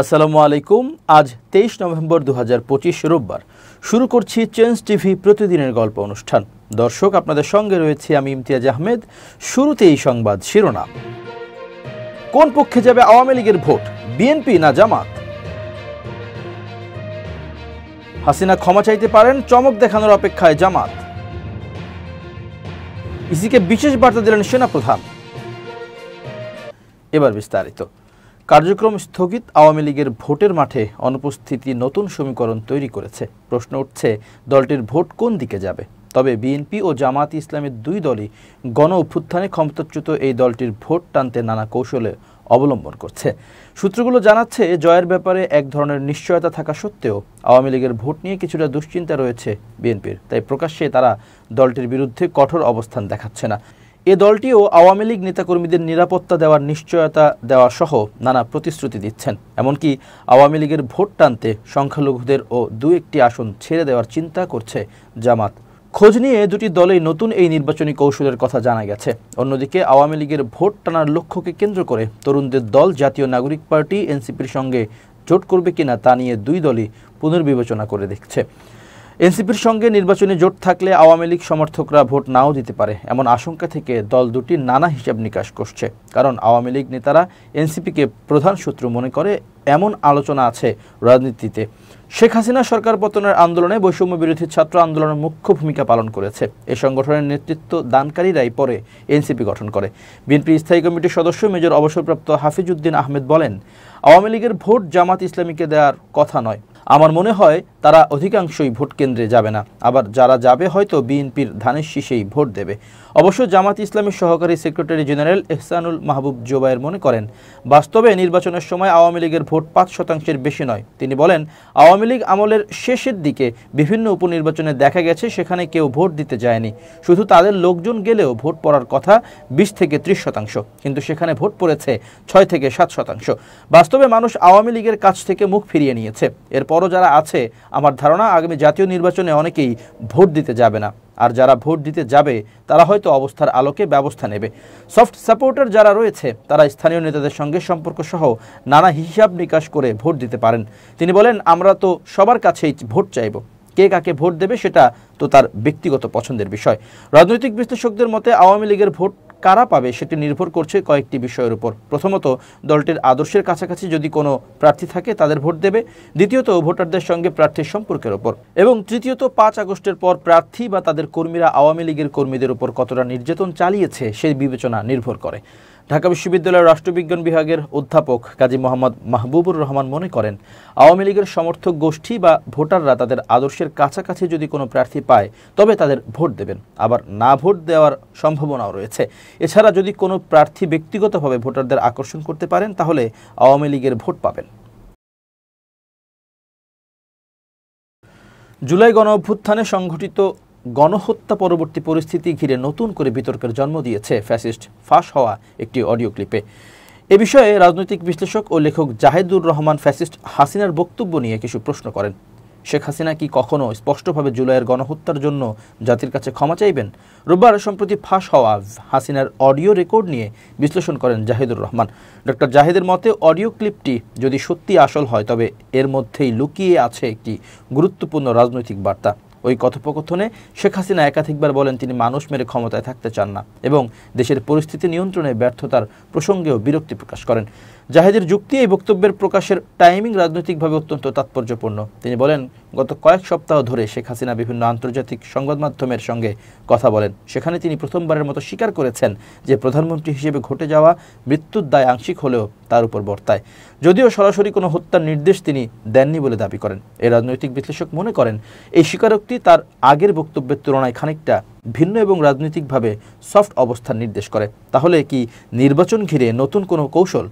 আসসালামু আলাইকুম। আজ 23 নভেম্বর 2025 রোববার। শুরু করছি চেঞ্জ টিভি প্রতিদিনের গল্প অনুষ্ঠান। দর্শক, আপনাদের সঙ্গে রয়েছে আমি ইমতিয়াজ আহমেদ। শুরুতেই সংবাদ শিরোনাম। কোন পক্ষে যাবে আওয়ামী লীগের ভোট, বিএনপি না জামাত? হাসিনা ক্ষমা চাইতে পারেন, চমক দেখানোর অপেক্ষায় জামাত। ইসিকে বিশেষ বার্তা দিলেন সেনাপ্রধান। এবার বিস্তারিত। কার্যক্রম স্থগিত আওয়ামী লীগের ভোটের মাঠে অনুপস্থিতি নতুন সমীকরণ তৈরি করেছে। প্রশ্ন উঠছে, দলটির ভোট কোন দিকে যাবে? তবে বিএনপি ও জামাত ইসলামের দুই দলই গণ অভ্যুত্থানে ক্ষমতাচ্যুত এই দলটির ভোট টানতে নানা কৌশলে অবলম্বন করছে। সূত্রগুলো জানাচ্ছে, জয়ের ব্যাপারে এক ধরনের নিশ্চয়তা থাকা সত্ত্বেও আওয়ামী লীগের ভোট নিয়ে কিছুটা দুশ্চিন্তা রয়েছে বিএনপির। তাই প্রকাশ্যে তারা দলটির বিরুদ্ধে কঠোর অবস্থান দেখাচ্ছে না। এ দলটিও আওয়ামী লীগ নেতাকর্মীদের নিরাপত্তা দেওয়ার নিশ্চয়তা দেওয়া সহ নানা প্রতিশ্রুতি দিচ্ছেন। এমনকি আওয়ামী লীগের ভোট টানতে সংখ্যালঘুদের ও দু একটি আসন ছেড়ে দেওয়ার চিন্তা করছে জামাত। খোঁজ নিয়ে দুটি দলেই নতুন এই নির্বাচনী কৌশলের কথা জানা গেছে। অন্যদিকে আওয়ামী লীগের ভোট টানার লক্ষ্যকে কেন্দ্র করে তরুণদের দল জাতীয় নাগরিক পার্টি এনসিপির সঙ্গে জোট করবে কিনা তা নিয়ে দুই দলই পুনর্বিবেচনা করে দেখছে। এনসিপির সঙ্গে নির্বাচনী জোট থাকলে আওয়ামী লীগ সমর্থকরা ভোট নাও দিতে পারে, এমন আশঙ্কা থেকে দল দুটি নানা হিসাব নিকাশ করছে। কারণ আওয়ামী লীগ নেতারা এনসিপিকে প্রধান শত্রু মনে করে, এমন আলোচনা আছে রাজনীতিতে। শেখ হাসিনা সরকার পতনের আন্দোলনে বৈষম্য বিরোধী ছাত্র আন্দোলনের মুখ্য ভূমিকা পালন করেছে। এই সংগঠনের নেতৃত্ব দানকারীরাই পরে এনসিপি গঠন করে। বিএনপি স্থায়ী কমিটির সদস্য মেজর অবসরপ্রাপ্ত হাফিজউদ্দিন আহমেদ বলেন, আওয়ামী লীগের ভোট জামাত ইসলামীকে দেওয়ার কথা নয়। আমার মনে হয় তারা অধিকাংশই ভোট কেন্দ্রে যাবে না, আবার যারা যাবে হয়তো বিএনপির ধানের শীষেই ভোট দেবে। অবশ্য জামাত ইসলামীর সহকারী সেক্রেটারি জেনারেল এহসানুল মাহবুব জোবায়ের মনে করেন, বাস্তবে নির্বাচনের সময় আওয়ামী লীগের ভোট 5% বেশি নয়। তিনি বলেন, আওয়ামী লীগ আমলের শেষের দিকে বিভিন্ন উপনির্বাচনে দেখা গেছে সেখানে কেউ ভোট দিতে যায়নি। শুধু তাদের লোকজন গেলেও ভোট পড়ার কথা 20 থেকে 30%, কিন্তু সেখানে ভোট পড়েছে 6 থেকে 7%। বাস্তবে মানুষ আওয়ামী লীগের কাছ থেকে মুখ ফিরিয়ে নিয়েছে। এরপরও যারা আছে, আমার ধারণা আগামী জাতীয় নির্বাচনে অনেকেই ভোট দিতে যাবে না। আর যারা ভোট দিতে যাবে তারা হয়তো অবস্থার আলোকে ব্যবস্থা নেবে। সফট সাপোর্টার যারা রয়েছে তারা স্থানীয় নেতাদের সঙ্গে সম্পর্ক সহ নানা হিসাব নিকাশ করে ভোট দিতে পারেন। তিনি বলেন, আমরা তো সবার কাছেই ভোট চাইব, কে কাকে ভোট দেবে সেটা তো তার ব্যক্তিগত পছন্দের বিষয়। রাজনৈতিক বিশ্লেষকদের মতে আওয়ামী লীগের ভোট কারা পাবে সেটি নির্ভর করছে কয়েকটি বিষয়ের উপর। প্রথমত, দলটির আদর্শের কাছাকাছি যদি কোনো প্রার্থী থাকে তাদের ভোট দেবে। দ্বিতীয়ত, ভোটারদের সঙ্গে প্রার্থীর সম্পর্কের উপর। এবং তৃতীয়ত, 5 আগস্টের পর প্রার্থী বা তাদের কর্মীরা আওয়ামী লীগের কর্মীদের উপর কতটা নির্যাতন চালিয়েছে সেই বিবেচনা নির্ভর করে। ঢাকা বিশ্ববিদ্যালয়ের রাষ্ট্রবিজ্ঞান বিভাগের অধ্যাপক কাজী মোহাম্মদ মাহবুবুর রহমান মনে করেন, আওয়ামী লীগের সমর্থক গোষ্ঠী বা ভোটাররা তাদের আদর্শের কাছাকাছি যদি কোনো প্রার্থী পায় তবে তাদের ভোট দেবেন, আবার না ভোট দেওয়ার সম্ভাবনাও রয়েছে। এছাড়া যদি কোনো প্রার্থী ব্যক্তিগতভাবে ভোটারদের আকর্ষণ করতে পারেন তাহলে আওয়ামী লীগের ভোট পাবেন। জুলাই গণ অভ্যুত্থানে সংঘটিত গণহত্যা পরবর্তী পরিস্থিতি ঘিরে নতুন করে বিতর্কের জন্ম দিয়েছে ফ্যাসিস্ট ফাঁস হওয়া একটি অডিও ক্লিপে। এ বিষয়ে রাজনৈতিক বিশ্লেষক ও লেখক জাহেদুর রহমান ফ্যাসিস্ট হাসিনার বক্তব্য নিয়ে কিছু প্রশ্ন করেন। শেখ হাসিনা কি কখনো স্পষ্টভাবে জুলাইয়ের গণহত্যার জন্য জাতির কাছে ক্ষমা চাইবেন? রোববার সম্প্রতি ফাঁস হওয়া হাসিনার অডিও রেকর্ড নিয়ে বিশ্লেষণ করেন জাহেদুর রহমান। ডক্টর জাহেদের মতে, অডিও ক্লিপটি যদি সত্যি আসল হয় তবে এর মধ্যেই লুকিয়ে আছে একটি গুরুত্বপূর্ণ রাজনৈতিক বার্তা। ওই কথোপকথনে শেখ হাসিনা একাধিকবার বলেন তিনি মানুষ মেরে ক্ষমতায় থাকতে চান না এবং দেশের পরিস্থিতি নিয়ন্ত্রণে ব্যর্থতার প্রসঙ্গেও বিরক্তি প্রকাশ করেন। জাহেদের যুক্তি, এই বক্তব্যের প্রকাশের টাইমিং রাজনৈতিকভাবে অত্যন্ত তাৎপর্যপূর্ণ। তিনি বলেন, গত কয়েক সপ্তাহ ধরে শেখ হাসিনা বিভিন্ন আন্তর্জাতিক সংবাদ মাধ্যমের সঙ্গে কথা বলেন। সেখানে তিনি প্রথমবারের মতো স্বীকার করেছেন যে প্রধানমন্ত্রী হিসেবে ঘটে যাওয়া মৃত্যুর দায় আংশিক হলেও তার উপর বর্তায়, যদিও সরাসরি কোনো হত্যার নির্দেশ তিনি দেননি বলে দাবি করেন। এই রাজনৈতিক বিশ্লেষক মনে করেন, এই স্বীকারোক্তি তার আগের বক্তব্যের তুলনায় খানিকটা ভিন্ন এবং রাজনৈতিকভাবে সফট অবস্থান নির্দেশ করে। তাহলে কি নির্বাচন ঘিরে নতুন কোনো কৌশল?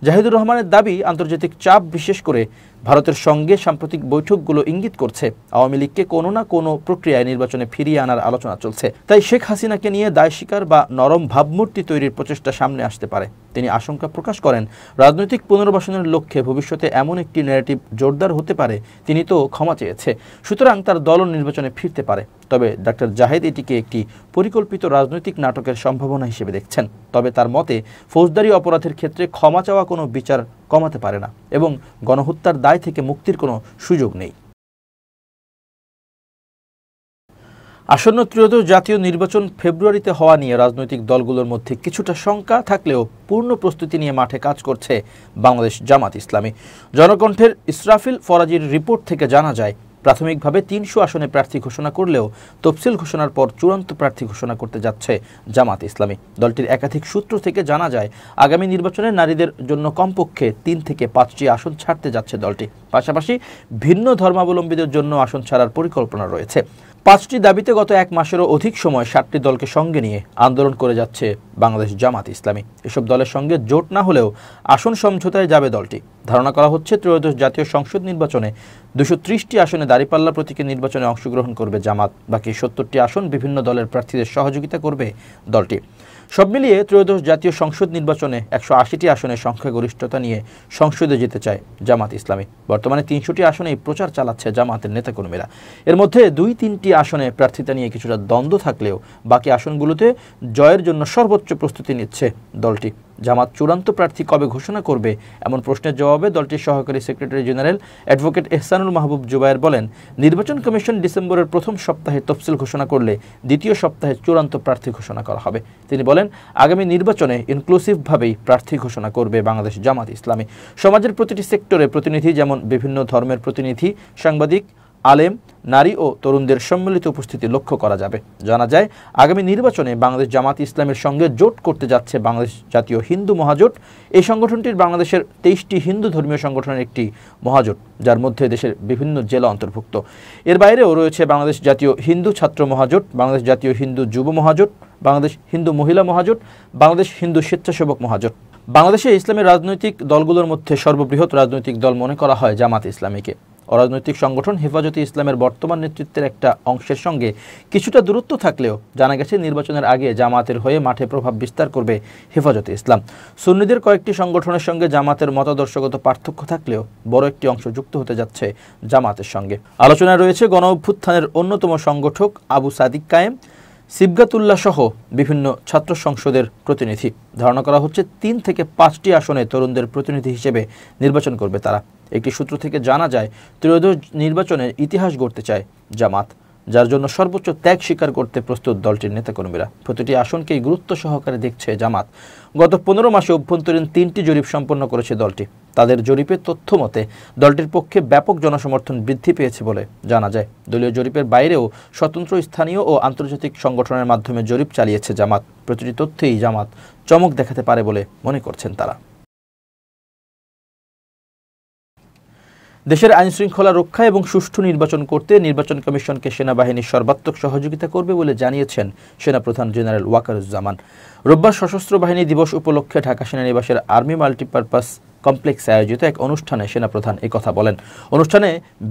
জাহিদুর রহমানের দাবি, আন্তর্জাতিক চাপ বিশেষ করে ভারতের সঙ্গে সাম্প্রতিক বৈঠকগুলো ইঙ্গিত করছে আওয়ামী লীগকে কোনো না কোনো প্রক্রিয়ায় নির্বাচনে ফিরিয়ে আনার আলোচনা চলছে। তাই শেখ হাসিনাকে নিয়ে দায় স্বীকার বা নরম ভাবমূর্তি তৈরির প্রচেষ্টা সামনে আসতে পারে। তিনি আশঙ্কা প্রকাশ করেন, রাজনৈতিক পুনর্বাসনের লক্ষ্যে ভবিষ্যতে এমন একটি ন্যারেটিভ জোরদার হতে পারে। তিনি তো ক্ষমা চেয়েছে, সুতরাং তার দলও নির্বাচনে ফিরতে পারে। তবে ডক্টর জাহেদ এটিকে একটি পরিকল্পিত রাজনৈতিক নাটকের সম্ভাবনা হিসেবে দেখছেন। তবে তার মতে ফৌজদারি অপরাধের ক্ষেত্রে ক্ষমা চাওয়া কোনো বিচার কমাতে পারে না এবং গণহত্যার দায় থেকে মুক্তির কোনো সুযোগ নেই। আসন্ন ত্রয়োদশ জাতীয় নির্বাচন ফেব্রুয়ারিতে হওয়া নিয়ে রাজনৈতিক দলগুলোর মধ্যে কিছুটা শঙ্কা থাকলেও পূর্ণ প্রস্তুতি নিয়ে মাঠে কাজ করছে বাংলাদেশ জামাত ইসলামী। জনকণ্ঠের ইসরাফিল ফরাজির রিপোর্ট থেকে জানা যায়, প্রাথমিকভাবে ৩০০ আসনে প্রার্থী ঘোষণা করলেও তফসিল ঘোষণার পর চূড়ান্ত প্রার্থী ঘোষণা করতে যাচ্ছে জামাত ইসলামী। দলটির একাধিক সূত্র থেকে জানা যায়, আগামী নির্বাচনে নারীদের জন্য কমপক্ষে ৩ থেকে ৫টি আসন ছাড়তে যাচ্ছে দলটি। পাশাপাশি ভিন্ন ধর্মাবলম্বীদের জন্য আসন ছাড়ার পরিকল্পনা রয়েছে। 5টি দাবিতে গত এক মাসেরও অধিক সময় 7টি দলকে সঙ্গে নিয়ে আন্দোলন করে যাচ্ছে বাংলাদেশ জামাত ইসলামী। এসব দলের সঙ্গে জোট না হলেও আসন সমঝোতায় যাবে দলটি। ধারণা করা হচ্ছে ত্রয়োদশ জাতীয় সংসদ নির্বাচনে 230টি আসনে দাঁড়িপাল্লা প্রতীকে নির্বাচনে অংশগ্রহণ করবে জামাত। বাকি 70টি আসন বিভিন্ন দলের প্রার্থীদের সহযোগিতা করবে দলটি। সব মিলিয়ে ত্রয়োদশ জাতীয় সংসদ নির্বাচনে 180টি আসনে সংখ্যাগরিষ্ঠতা নিয়ে সংসদে যেতে চায় জামাত ইসলামী। বর্তমানে 300টি আসনেই প্রচার চালাচ্ছে জামাতের নেতাকর্মীরা। এর মধ্যে 2-3টি আসনে প্রার্থিতা নিয়ে কিছুটা দ্বন্দ্ব থাকলেও বাকি আসনগুলোতে জয়ের জন্য সর্বোচ্চ প্রস্তুতি নিচ্ছে দলটি। জামাত চূড়ান্ত প্রার্থী কবে ঘোষণা করবে এমন প্রশ্নের জবাবে দলটির সহকারী সেক্রেটারি জেনারেল অ্যাডভোকেট এহসানুল মাহবুব জুবায়ের বলেন, নির্বাচন কমিশন ডিসেম্বরের প্রথম সপ্তাহে তফসিল ঘোষণা করলে দ্বিতীয় সপ্তাহে চূড়ান্ত প্রার্থী ঘোষণা করা হবে। তিনি বলেন, আগামী নির্বাচনে ইনক্লুসিভভাবেই প্রার্থী ঘোষণা করবে বাংলাদেশ জামাত ইসলামী। সমাজের প্রতিটি সেক্টরে প্রতিনিধি, যেমন বিভিন্ন ধর্মের প্রতিনিধি, সাংবাদিক, আলেম, নারী ও তরুণদের সম্মিলিত উপস্থিতি লক্ষ্য করা যাবে। জানা যায়, আগামী নির্বাচনে বাংলাদেশ জামাত ইসলামের সঙ্গে জোট করতে যাচ্ছে বাংলাদেশ জাতীয় হিন্দু মহাজোট। এই সংগঠনটির বাংলাদেশের 23টি হিন্দু ধর্মীয় সংগঠনের একটি মহাজোট, যার মধ্যে দেশের বিভিন্ন জেলা অন্তর্ভুক্ত। এর বাইরেও রয়েছে বাংলাদেশ জাতীয় হিন্দু ছাত্র মহাজোট, বাংলাদেশ জাতীয় হিন্দু যুব মহাজোট, বাংলাদেশ হিন্দু মহিলা মহাজোট, বাংলাদেশ হিন্দু স্বেচ্ছাসেবক মহাজোট। বাংলাদেশে ইসলামের রাজনৈতিক দলগুলোর মধ্যে সর্ববৃহৎ রাজনৈতিক দল মনে করা হয় জামাত ইসলামীকে। অরাজনৈতিক সংগঠন হেফাজতে ইসলামের বর্তমান নেতৃত্বের একটা অংশের সঙ্গে কিছুটা দূরত্ব থাকলেও জানা গেছে নির্বাচনের আগে জামাতের হয়ে মাঠে প্রভাব বিস্তার করবে হেফাজতে ইসলাম। সুন্নিদের কয়েকটি সংগঠনের সঙ্গে জামাতের মতাদর্শগত পার্থক্য থাকলেও বড় একটি অংশ যুক্ত হতে যাচ্ছে জামাতের সঙ্গে। আলোচনায় রয়েছে গণ অভ্যুত্থানের অন্যতম সংগঠক আবু সাদিক কায়েম, সিবগাতুল্লাহ সহ বিভিন্ন ছাত্র সংসদের প্রতিনিধি। ধারণা করা হচ্ছে 3 থেকে 5টি আসনে তরুণদের প্রতিনিধি হিসেবে নির্বাচন করবে তারা। একটি সূত্র থেকে জানা যায়, ত্রয়োদশ নির্বাচনের ইতিহাস গড়তে চায় জামাত, যার জন্য সর্বোচ্চ ত্যাগ স্বীকার করতে প্রস্তুত দলটির নেতাকর্মীরা। প্রতিটি আসনকেই গুরুত্ব সহকারে দেখছে জামাত। গত 15 মাসে অভ্যন্তরীণ 3টি জরিপ সম্পন্ন করেছে দলটি। তাদের জরিপের তথ্য মতে দলটির পক্ষে ব্যাপক জনসমর্থন বৃদ্ধি পেয়েছে বলে জানা যায়। দলীয় জরিপের বাইরেও স্বতন্ত্র স্থানীয় ও আন্তর্জাতিক সংগঠনের মাধ্যমে জরিপ চালিয়েছে জামাত। প্রতিটি তথ্যেই জামাত চমক দেখাতে পারে বলে মনে করছেন তারা। দেশের আইনশৃঙ্খলা রক্ষা এবং সুষ্ঠু নির্বাচন করতে নির্বাচন কমিশনকে সেনাবাহিনীর সর্বাত্মক সহযোগিতা করবে বলে জানিয়েছেন সেনাপ্রধান জেনারেল ওয়াকারুজ্জামান। রোববার সশস্ত্র বাহিনী দিবস উপলক্ষে ঢাকা সেনানিবাসের আর্মি মাল্টিপারপাস কমপ্লেক্সে আয়োজিত এক অনুষ্ঠানে সেনাপ্রধান একথা বলেন। অনুষ্ঠানে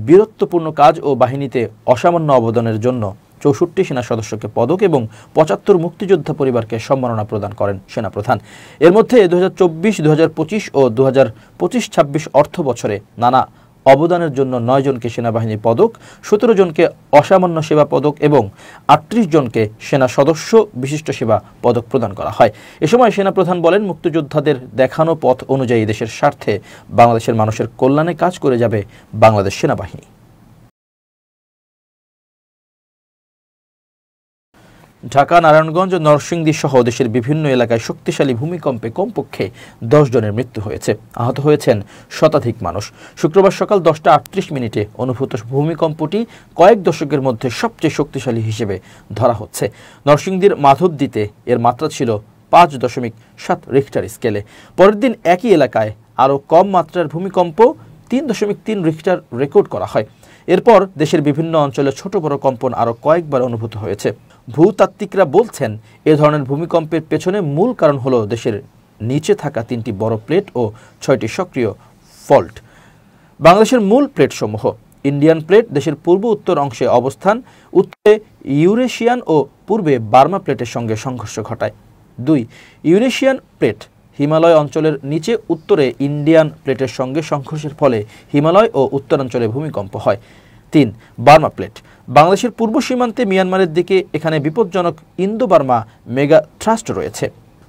বীরত্বপূর্ণ কাজ ও বাহিনীতে অসামান্য অবদানের জন্য 64 সেনা সদস্যকে পদক এবং 75 মুক্তিযোদ্ধা পরিবারকে সম্মাননা প্রদান করেন সেনাপ্রধান। এর মধ্যে 2024, 2025 ও 2025-26 অর্থ বছরে নানা অবদানের জন্য 9 জনকে সেনাবাহিনী পদক, 17 জনকে অসামান্য সেবা পদক এবং 38 জনকে সেনা সদস্য বিশিষ্ট সেবা পদক প্রদান করা হয়। এ সময় সেনাপ্রধান বলেন, মুক্তিযোদ্ধাদের দেখানো পথ অনুযায়ী দেশের স্বার্থে বাংলাদেশের মানুষের কল্যাণে কাজ করে যাবে বাংলাদেশ সেনাবাহিনী। ঢাকা, নারায়ণগঞ্জ ও নরসিংদী সহ দেশের বিভিন্ন এলাকায় শক্তিশালী ভূমিকম্পে কমপক্ষে 10 জনের মৃত্যু হয়েছে। আহত হয়েছেন শতাধিক মানুষ। শুক্রবার সকাল 10:38 অনুভূত ভূমিকম্পটি কয়েক দশকের মধ্যে সবচেয়ে শক্তিশালী হিসেবে ধরা হচ্ছে। নরসিংদীর মাধবদীতে এর মাত্রা ছিল 5.7 রিখটার স্কেলে। পরের দিন একই এলাকায় আরও কম মাত্রার ভূমিকম্প 3.3 রিখটার রেকর্ড করা হয়। এরপর দেশের বিভিন্ন অঞ্চলে ছোট বড় কম্পন আরও কয়েকবার অনুভূত হয়েছে। ভূতাত্ত্বিকরা বলছেন, এ ধরনের ভূমিকম্পের পেছনে মূল কারণ হলো দেশের নিচে থাকা 3টি বড় প্লেট ও 6টি সক্রিয় ফল্ট। বাংলাদেশের মূল প্লেটসমূহ। ইন্ডিয়ান প্লেট দেশের পূর্ব উত্তর অংশে অবস্থান, উত্তরে ইউরেশিয়ান ও পূর্বে বার্মা প্লেটের সঙ্গে সংঘর্ষ ঘটায়। 2. ইউরেশিয়ান প্লেট হিমালয় অঞ্চলের নিচে উত্তরে ইন্ডিয়ান প্লেটের সঙ্গে সংঘর্ষের ফলে হিমালয় ও উত্তরাঞ্চলে ভূমিকম্প হয়। 3. বার্মা প্লেট বাংলাদেশের পূর্ব সীমান্তে মিয়ানমারের দিকে, এখানে বিপজ্জনক ইন্দো বার্মা মেগা থ্রাস্ট রয়েছে।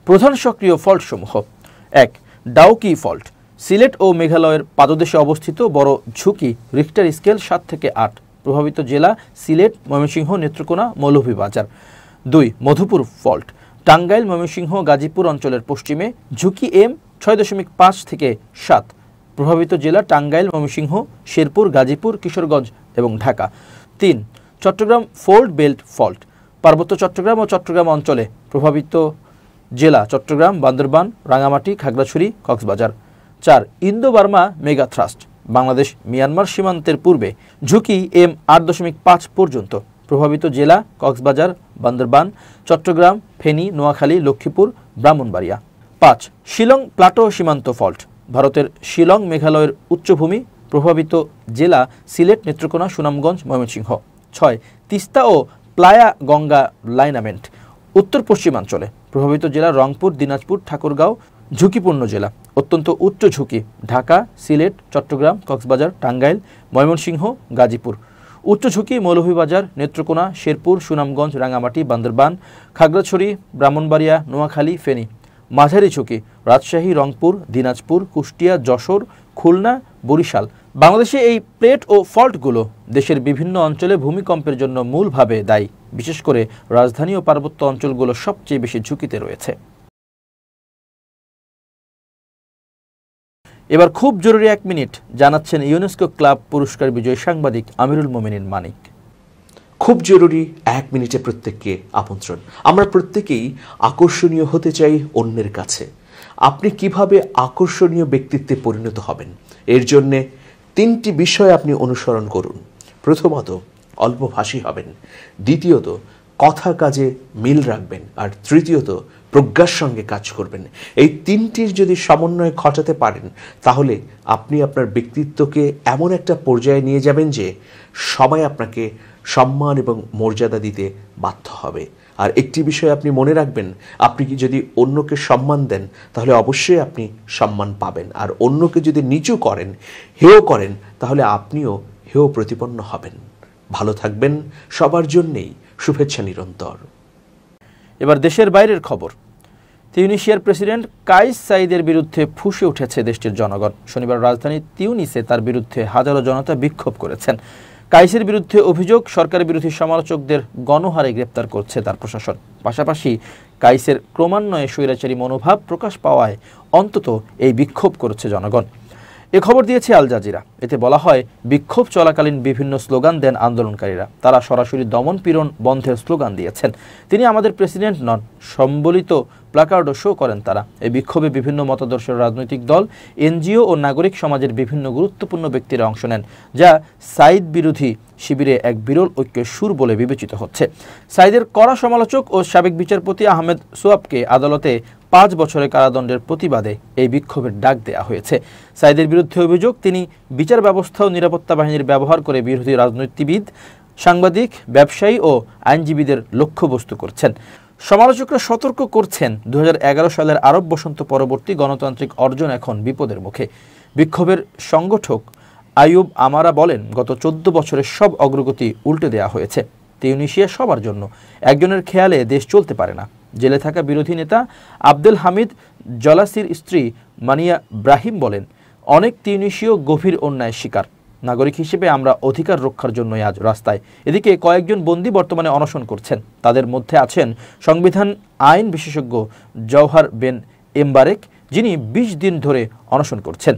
প্রধান সক্রিয় ফল্টসমূহ। 1. ডাউকি ফল্ট সিলেট ও মেঘালয়ের পাদদেশে অবস্থিত, বড় ঝুঁকি, রিক্টার স্কেল 7 থেকে 8, প্রভাবিত জেলা সিলেট, ময়মনসিংহ, নেত্রকোনা, মৌলভীবাজার। 2. মধুপুর ফল্ট টাঙ্গাইল, ময়মনসিংহ, গাজীপুর অঞ্চলের পশ্চিমে, ঝুঁকি M 6.5 থেকে 7, প্রভাবিত জেলা টাঙ্গাইল, ময়মনসিংহ, শেরপুর, গাজীপুর, কিশোরগঞ্জ এবং Dhaka. 3. Chittagong fold belt fault পার্বত্য চট্টগ্রাম ও চট্টগ্রাম অঞ্চলে, প্রভাবিত জেলা Chittagong, Bandarban, Rangamati, Khagrachari, Cox's Bazar. 4. Indo Burma mega thrust Bangladesh Myanmar সীমান্তের পূর্বে, ঝুঁকি M 8.5 পর্যন্ত, প্রভাবিত জেলা কক্সবাজার, বান্দরবান, চট্টগ্রাম, ফেনী, নোয়াখালী, লক্ষ্মীপুর, ব্রাহ্মণবাড়িয়া। 5. শিলং প্লাটো সীমান্ত ফল্ট ভারতের শিলং, মেঘালয়ের উচ্চভূমি, প্রভাবিত জেলা সিলেট, নেত্রকোনা, সুনামগঞ্জ, ময়মনসিংহ। 6. তিস্তা ও প্লায়া গঙ্গা লাইনামেন্ট উত্তর পশ্চিমাঞ্চলে, প্রভাবিত জেলা রংপুর, দিনাজপুর, ঠাকুরগাঁও, ঝুঁকিপূর্ণ জেলা, অত্যন্ত উচ্চ ঝুঁকি, ঢাকা, সিলেট, চট্টগ্রাম, কক্সবাজার, টাঙ্গাইল, ময়মনসিংহ, গাজীপুর। উচ্চ ঝুঁকি মৌলভীবাজার, নেত্রকোনা, শেরপুর, সুনামগঞ্জ, রাঙামাটি, বান্দরবান, খাগড়াছড়ি, ব্রাহ্মণবাড়িয়া, নোয়াখালী, ফেনী। মাঝারি ঝুঁকি রাজশাহী, রংপুর, দিনাজপুর, কুষ্টিয়া, যশোর, খুলনা, বরিশাল। বাংলাদেশে এই প্লেট ও ফল্টগুলো দেশের বিভিন্ন অঞ্চলে ভূমিকম্পের জন্য মূলভাবে দায়ী। বিশেষ করে রাজধানী ও পার্বত্য অঞ্চলগুলো সবচেয়ে বেশি ঝুঁকিতে রয়েছে। এবার খুব জরুরি 1 মিনিট জানাচ্ছেন ইউনেস্কো ক্লাব পুরস্কার বিজয়ী সাংবাদিক আমিরুল মোমিনিন মানিক। খুব জরুরি 1 মিনিটে প্রত্যেককে আমন্ত্রণ। আমরা প্রত্যেকেই আকর্ষণীয় হতে চাই অন্যের কাছে। আপনি কিভাবে আকর্ষণীয় ব্যক্তিত্বে পরিণত হবেন, এর জন্যে 3টি বিষয় আপনি অনুসরণ করুন। প্রথমত, অল্পভাষী হবেন। দ্বিতীয়ত, কথা কাজে মিল রাখবেন। আর তৃতীয়ত, প্রজ্ঞার সঙ্গে কাজ করবেন। এই 3টির যদি সমন্বয় ঘটাতে পারেন, তাহলে আপনি আপনার ব্যক্তিত্বকে এমন একটা পর্যায়ে নিয়ে যাবেন যে সবাই আপনাকে সম্মান এবং মর্যাদা দিতে বাধ্য হবে। আর একটি বিষয় আপনি মনে রাখবেন, আপনি যদি অন্যকে সম্মান দেন, তাহলে অবশ্যই আপনি সম্মান পাবেন। আর অন্যকে যদি নিচু করেন, হেয় করেন, তাহলে আপনিও হেয় প্রতিপন্ন হবেন। ভালো থাকবেন, সবার জন্যেই শুভেচ্ছা নিরন্তর। এবার দেশের বাইরের খবর। তিউনিসিয়ার প্রেসিডেন্ট কাইস সাইদের বিরুদ্ধে ফুঁসে উঠেছে দেশটির জনগণ। শনিবার রাজধানী তিউনিসে তার বিরুদ্ধে হাজারো জনতা বিক্ষোভ করেছেন। কাইসের বিরুদ্ধে অভিযোগ, সরকার বিরোধী সমালোচকদের গণহারে গ্রেপ্তার করছে তার প্রশাসন। পাশাপাশি কাইসের ক্রমান্বয়ে স্বৈরাচারী মনোভাব প্রকাশ পাওয়ায় অন্তত এই বিক্ষোভ করেছে জনগণ। এ খবর দিয়েছে আল জাজিরা। এতে বলা হয়, বিক্ষোভ চলাকালীন বিভিন্ন স্লোগান দেন আন্দোলনকারীরা। তারা সরাসরি দমন পীড়ন বন্ধের স্লোগান দিয়েছেন। তিনি আমাদের প্রেসিডেন্ট নন সম্বলিত প্ল্যাকার্ডও শো করেন তারা। এই বিক্ষোভে বিভিন্ন মতাদর্শের রাজনৈতিক দল, এনজিও ও নাগরিক সমাজের বিভিন্ন গুরুত্বপূর্ণ ব্যক্তিরা অংশ নেন, যা সাইদ বিরোধী শিবিরে এক বিরল ঐক্যের সুর বলে বিবেচিত হচ্ছে। সাইদের কড়া সমালোচক ও সাবেক বিচারপতি আহমেদ সোয়াবকে আদালতে 5 বছরের কারাদণ্ডের প্রতিবাদে এই বিক্ষোভের ডাক দেওয়া হয়েছে। সাইদের বিরুদ্ধে অভিযোগ, তিনি বিচার ব্যবস্থা ও নিরাপত্তা বাহিনীর ব্যবহার করে বিরোধী রাজনীতিবিদ, সাংবাদিক, ব্যবসায়ী ও আইনজীবীদের লক্ষ্যবস্তু করছেন। সমালোচকরা সতর্ক করছেন, 2011 সালের আরব বসন্ত পরবর্তী গণতান্ত্রিক অর্জন এখন বিপদের মুখে। বিক্ষোভের সংগঠক আইয়ুব আমারা বলেন, গত 14 বছরের সব অগ্রগতি উল্টে দেওয়া হয়েছে। তিউনিসিয়া সবার জন্য, একজনের খেয়ালে দেশ চলতে পারে না। জেলে থাকা বিরোধী নেতা আব্দেল হামিদ জলাসির স্ত্রী মানিয়া ব্রাহিম বলেন, অনেক তিউনিসীয় গভীর অন্যায়ের শিকার। নাগরিক হিসেবে আমরা অধিকার রক্ষার জন্যই আজ রাস্তায়। এদিকে কয়েকজন বন্দী বর্তমানে অনশন করছেন। তাদের মধ্যে আছেন সংবিধান আইন বিশেষজ্ঞ জওহার বেন এমবারেক, যিনি 20 দিন ধরে অনশন করছেন।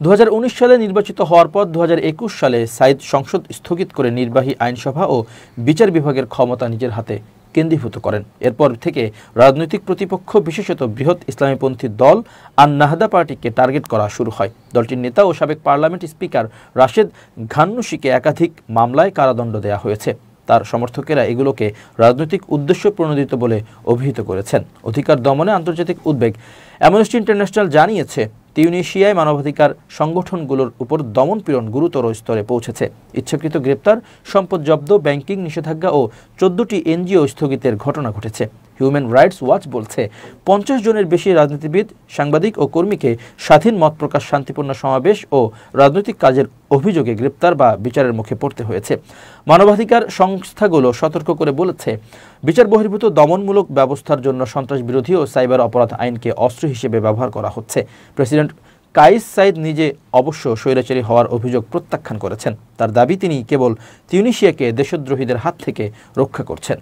2019 সালে নির্বাচিত হওয়ার পর 2021 সালে সাইদ সংসদ স্থগিত করে নির্বাহী আইনসভা ও বিচার বিভাগের ক্ষমতা নিজের হাতে কেন্দ্রীভূত করেন। এরপর থেকে রাজনৈতিক প্রতিপক্ষ, বিশেষত বৃহৎ ইসলামীপন্থী দল আন নাহদা পার্টিকে টার্গেট করা শুরু হয়। দলটির নেতা ও সাবেক পার্লামেন্ট স্পিকার রাশেদ ঘান্নুশিকে একাধিক মামলায় কারাদণ্ড দেওয়া হয়েছে। তার সমর্থকেরা এগুলোকে রাজনৈতিক উদ্দেশ্য প্রণোদিত বলে অভিহিত করেছেন। অধিকার দমনে আন্তর্জাতিক উদ্বেগ। অ্যামনেস্টি ইন্টারন্যাশনাল জানিয়েছে, তিউনিসিয়ায় মানবাধিকার সংগঠনগুলোর উপর দমনপীড়ন গুরুতর স্তরে পৌঁছেছে। ইচ্ছাকৃত গ্রেপ্তার, সম্পদ জব্দ, ব্যাংকিং নিষেধাজ্ঞা ও 14টি এনজিও স্থগিতের ঘটনা ঘটেছে। হিউম্যান রাইটস ওয়াচ বলছে 50 জনের বেশি রাজনীতিবিদ, সাংবাদিক ও কর্মীকে স্বাধীন মত প্রকাশ, শান্তিপূর্ণ সমাবেশ ও রাজনৈতিক কাজের অভিযোগে গ্রেপ্তার বা বিচারের মুখে পড়তে হয়েছে। মানবাধিকার সংস্থাগুলো সতর্ক করে বলেছে, বিচার বহির্ভূত দমনমূলক ব্যবস্থার জন্য সন্ত্রাস বিরোধী ও সাইবার অপরাধ আইনকে অস্ত্র হিসেবে ব্যবহার করা হচ্ছে। প্রেসিডেন্ট কাইস সাইদ নিজে অবশ্য স্বৈরাচারী হওয়ার অভিযোগ প্রত্যাখ্যান করেছেন। তার দাবি, তিনি কেবল তিউনিসিয়াকে দেশদ্রোহীদের হাত থেকে রক্ষা করছেন।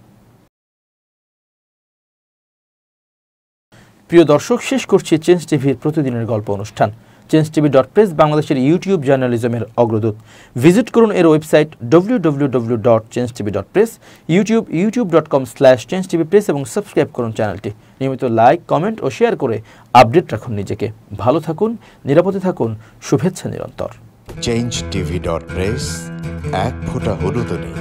প্রিয় দর্শক, শেষ করছি চেঞ্জ টিভির প্রতিদিনের গল্প অনুষ্ঠান। changetv.press বাংলাদেশের ইউটিউব জার্নালিজমের অগ্রদূত। ভিজিট করুন এর ওয়েবসাইট www.changetv.press, ইউটিউব youtube.com/changetvpress এবং সাবস্ক্রাইব করুন চ্যানেলটি। নিয়মিত লাইক, কমেন্ট ও শেয়ার করে আপডেট রাখুন নিজেকে। ভালো থাকুন, নিরাপদে থাকুন, শুভেচ্ছা নিরন্তর। changetv.press, এক ফোঁটা হলুদ নেই।